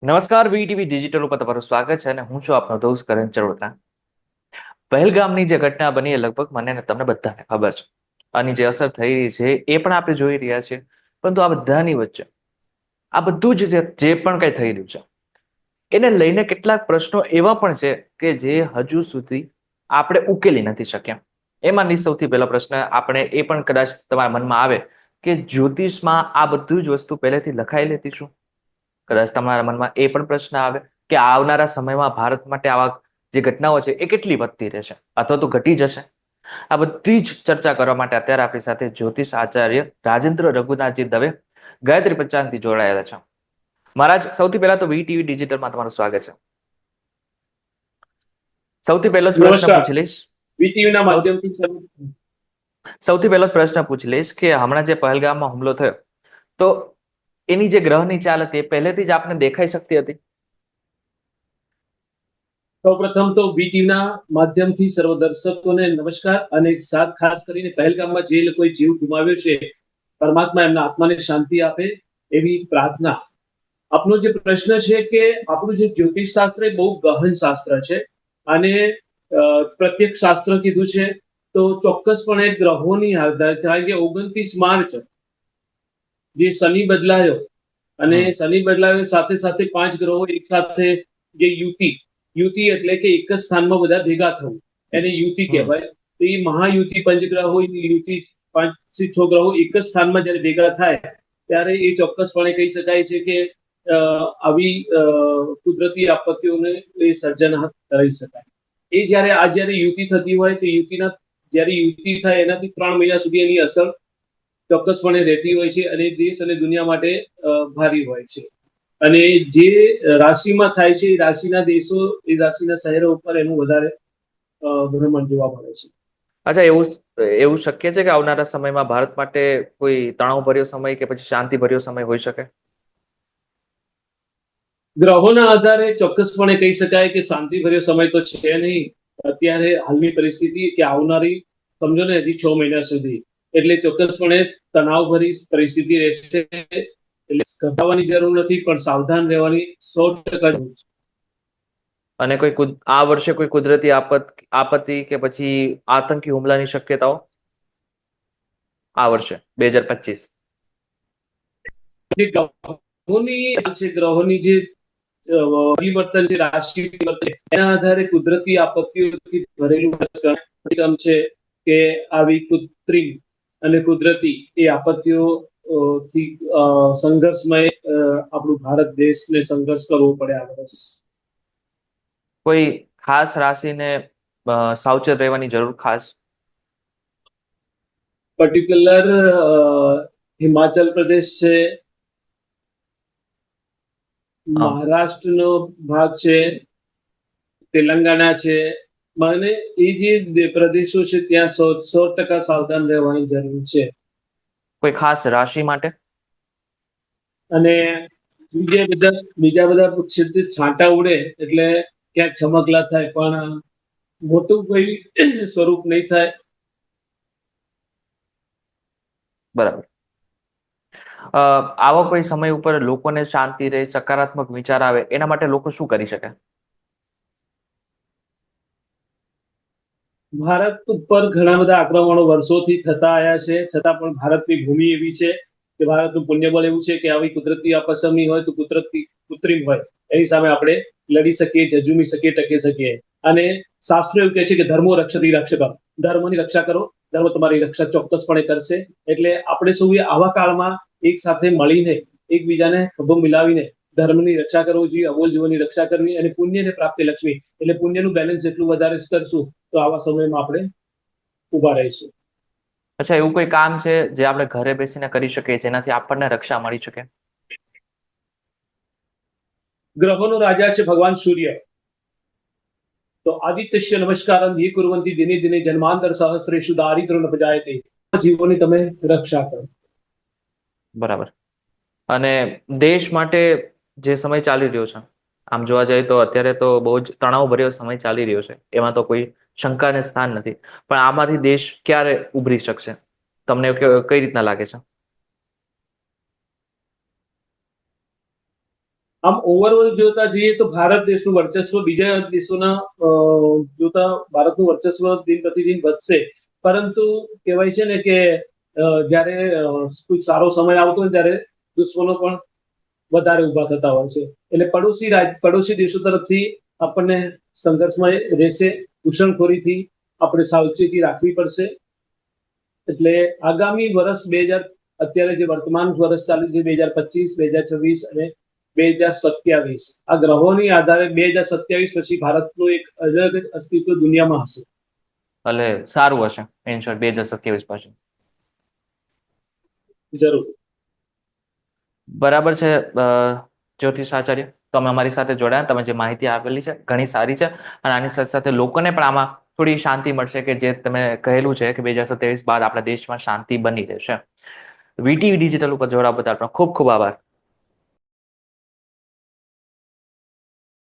નમસ્કાર VTV digital ઉપર તમારું સ્વાગત છે અને હું છું આપનો દોસ્ત કરણ ચરોતરા. પહેલગામની જે ઘટના બની એ લગભગ મને ને તમને બધાને ખબર છે. આની જે અસર થઈ રહી છે એ પણ આપણે જોઈ રહ્યા છીએ. પરંતુ આ બધાની વચ્ચે આ બધું જ જે પણ કંઈ થઈ રહ્યું છે એને લઈને કેટલાક પ્રશ્નો એવા પણ છે કે જે હજુ સુધી આપણે ઉકેલી નથી શક્યા. એમાંની સૌથી પહેલો પ્રશ્ન આપણે એ પણ કદાચ તમારા મનમાં આવે કે જ્યોતિષમાં આ બધું જ વસ્તુ પહેલેથી લખાયેલી હતી શું? કદાચ તમારા મનમાં એ પણ પ્રશ્ન આવે કે આવનારા સમયમાં ભારત માટે આવા જે ઘટનાઓ છે એ કેટલી વધતી રહેશે અથવા તો ઘટી જશે. આ બધી જ ચર્ચા કરવા માટે અત્યારે આપણી સાથે જ્યોતિષ આચાર્ય રાજેન્દ્ર રઘુનાથજી દવે ગાયત્રી પંચાંગથી જોડાયેલા છે. મહારાજ, સૌથી પહેલા તો વીટીવી ડિજિટલમાં તમારું સ્વાગત છે. સૌથી પહેલો જ પ્રશ્ન નમસ્કાર. પૂછી લઈશ. વીટીવી ના સૌ- માધ્યમથી સૌથી પહેલો જ પ્રશ્ન પૂછી લઈશ કે હમણાં જે પહેલગામમાં હુમલો થયો તો એની જે ગ્રહની ચાલ હતી એ પહેલેથી જ આપને દેખાઈ શકતી હતી? સૌપ્રથમ તો વીટીવી ના માધ્યમથી સર્વ દર્શકોને નમસ્કાર અને ખાસ કરીને પહેલગામમાં જે લોકોએ જીવ ગુમાવ્યો છે, પરમાત્મા એમના આત્માને શાંતિ આપે એવી પ્રાર્થના. આપનો જે પ્રશ્ન છે કે આપણું જે જ્યોતિષ શાસ્ત્ર એ બહુ ગહન શાસ્ત્ર છે અને પ્રત્યેક શાસ્ત્ર કીધું છે તો ચોક્કસપણે ગ્રહોની આધાર કારણ કે 29 માર્ચ જે શનિ બદલાયો અને હમ શનિ બદલાયો સાથે સાથે 5 ગ્રહો એક સાથે જે યુતિ યુતિ એટલે કે એક જ સ્થાનમાં બધા ભેગા થવું એને યુતિ હમ કહેવાય. તો એ મહાયુતિ પંચગ્રહો યુતિ 5 થી 6 ગ્રહો એક જ સ્થાનમાં જ્યારે ભેગા થાય ત્યારે એ ચોક્કસપણે કહી શકાય છે કે આવી કુદરતી આપત્તિઓને એ સર્જન કરી શકાય. એ જ્યારે યુતિ થતી હોય તો યુતિના જ્યારે યુતિ થાય એનાથી 3 મહિના સુધી એની અસર ચોક્કસપણે રહેતી હોય છે અને દેશ અને દુનિયા માટે ભારી હોય છે. અને જે રાશિમાં થાય છે એ રાશિના દેશો એ રાશિના શહેરો ઉપર એનું વધારે ભ્રમણ જોવા મળે છે. અચ્છા, એવું એવું શક્ય છે કે આવનારા સમયમાં ભારત માટે કોઈ તણાવભર્યો સમય કે પછી શાંતિભર્યો સમય હોઈ શકે? ગ્રહોના આધારે ચોક્કસપણે કહી શકાય કે શાંતિભર્યો સમય તો છે નહીં. અત્યારે હાલની પરિસ્થિતિ કે આવનારી સમજો ને હજી 6 મહિના સુધી એટલે ચોક્કસપણે તણાવભરી પરિસ્થિતિ રહેશે. એટલે ગભરાવાની જરૂર નથી પણ સાવધાન રહેવાની 100% જરૂર છે. અને આ વર્ષે કોઈ કુદરતી આપત્તિ કે પછી આતંકી હુમલાની શક્યતાઓ આ વર્ષે 2025? જે ગ્રહોની જે પરિવર્તન છે રાશિ પરિવર્તન એના આધારે કુદરતી આપત્તિઓથી ભરેલું વર્ષ છે કે આવી કૃત્રિમ અને કુદરતી એ આપત્તિઓ થી સંઘર્ષમય આપણું ભારત દેશને સંઘર્ષ કરવો પડે આ વર્ષ. કોઈ ખાસ રાશિને સાવચેત રહેવાની જરૂર ખાસ? પર્ટિક્યુલર હિમાચલ પ્રદેશ છે, અ, મહારાષ્ટ્રનો ભાગ છે, તેલંગાણા છે. મને એ જે પ્રદેશો છે ત્યાં 100% સાવધાન રહેવાની જરૂર છે. કોઈ ખાસ રાશિ માટે? અને બીજા બધા ક્ષેત્રે છાંટા ઉડે એટલે ક્યાંક ચમકલા થાય પણ મોટું કોઈ સ્વરૂપ નહીં થાય. બરાબર. આવો કોઈ સમય ઉપર લોકોને શાંતિ રહે, સકારાત્મક વિચાર આવે એના માટે લોકો શું કરી શકે? ભારત ઉપર ઘણા બધા આક્રમણો વર્ષોથી થતા આવ્યા છે છતાં પણ ભારતની ભૂમિ એવી છે કે ભારતનું પુણ્યબળ એવું છે કે આવી કુદરતી આપસમની હોય તો કૃત્રિમ હોય એની સામે આપણે લડી શકીએ, ઝઝૂમી શકીએ, ટકી શકીએ. અને શાસ્ત્રો એવું કહે છે કે ધર્મો રક્ષતી રક્ષક, ધર્મની રક્ષા કરો, ધર્મ તમારી રક્ષા ચોક્કસપણે કરશે. એટલે આપણે સૌ આવા કાળમાં એક સાથે મળીને એકબીજાને ખભો મિલાવીને ધર્મની રક્ષા કરવી જોઈએ, અબોલ જીવનની રક્ષા કરવી અને પુણ્યને પ્રાપ્તિ લક્ષ્મી એટલે પુણ્યનું બેલેન્સ જેટલું વધારે કરશું તો આવા સમયમાં આપણે ઉભા રહીશું. અચ્છા, એવું કોઈ કામ છે જે આપણે ઘરે બેસીને કરી શકીએ જેનાથી આપણને રક્ષા મળી શકે? ગ્રહોનો રાજા છે ભગવાન સૂર્ય. તો આદિત્યસ્ય નમસ્કારમ ये कुर्वन्ति દિને દિને જન્માંતર સહસ્રેષુ દારિદ્ર્ય ન ભજાયતે. જીવોની તમે રક્ષા કરો. બરાબર. અને દેશ માટે જે સમય ચાલી રહ્યો છે, આમ જોવા જઈએ તો અત્યારે તો બહુ જ તણાવભર્યો સમય ચાલી રહ્યો છે, એમાં તો કોઈ શંકાને સ્થાન નથી. પણ આમાંથી દેશ ક્યારે ઉભરી શકશે તમને કઈ રીતના લાગે છે? આમ ઓવરઓલ જોતા જઈએ તો ભારત દેશનું વર્ચસ્વ બીજા દેશોના જોતા ભારતનું વર્ચસ્વ દિન પ્રતિદિન વધશે. પરંતુ કહેવાય છે ને કે જ્યારે કોઈ સારો સમય આવતો હોય ત્યારે દુશ્મનો પણ વધારે ઉભા થતા હોય છે. એટલે પડોશી દેશો તરફથી આપણને સંઘર્ષમાં રહેશે. ઘૂસણખોરીથી આપણે સાવચેતી રાખવી પડશે. એટલે આગામી વર્ષ 2000, અત્યારે જે વર્તમાન વર્ષ ચાલુ છે 2025, 2026 અને 2027, આ ગ્રહોની આધારે 2027 પછી ભારતનું એક અલગ જ અસ્તિત્વ દુનિયામાં હશે. એટલે સારું હશે ઇન શોર્ટ 2027 પછી. જરૂર. બરાબર છે. જ્યોતિષ આચાર્ય, તમે અમારી સાથે જોડાયા, તમે જે માહિતી આપેલી છે ઘણી સારી છે, અને આની સાથે સાથે લોકોને પણ આમાં થોડી શાંતિ મળશે કે જે તમે કહેલું છે કે 2027 બાદ આપણા દેશમાં શાંતિ બની રહેશે. વીટીવી ડિજિટલ ઉપર જોડાવા બદલ આપનો ખૂબ ખૂબ આભાર.